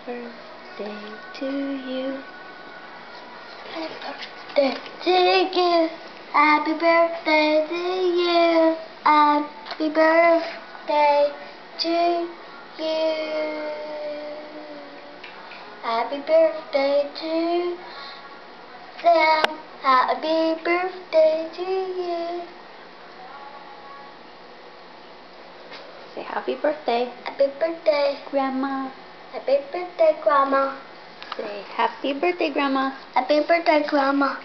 birthday to you. Happy birthday to you. Happy birthday to you. Happy birthday to you. Happy birthday to Sam. Happy birthday to you. Say happy birthday, Happy birthday, Grandma. happy birthday, Grandma. Say happy birthday, Grandma. Happy birthday, Grandma.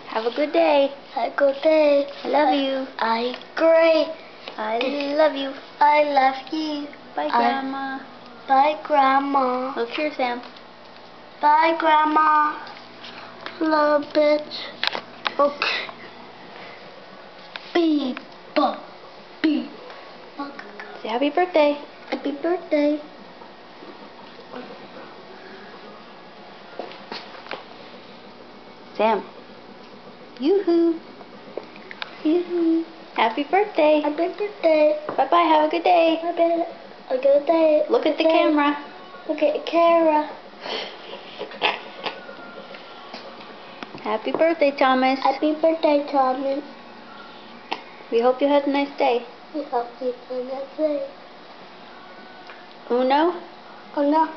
Have a good day. Have a good day. I love you. I agree. I love you. I love you. Bye, Grandma. Bye, Grandma. Look here, Sam. Bye, Grandma. Love it. Okay. Beep, bop, beep. Say happy birthday. Happy birthday. Sam. Yoo-hoo. Yoo-hoo. Happy birthday. Happy birthday. Bye-bye. Have a good day. Happy a good day. Look at the camera. Look at the camera. Happy birthday, Thomas. Happy birthday, Thomas. We hope you had a nice day. We hope you have a nice day. Uno? Oh no.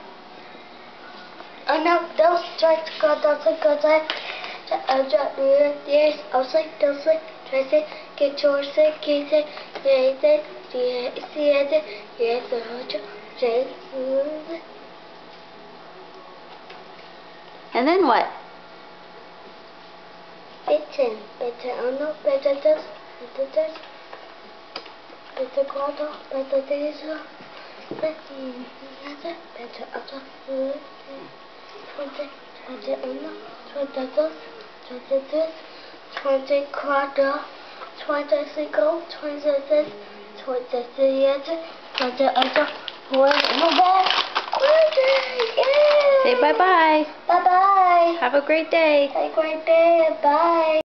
Oh no, don't try to go, don't say. Yes, I'll say, don't say. Try to say, get your say, get it, yes, And then what? Better, oh no, better this, better quarter, better this, better, other, 20, oh no, 20 this, 20 quarter, 20 single, 20 this, 20 the 20 other, no back, Say bye-bye. Bye-bye. Have a great day. Have a great day. Bye.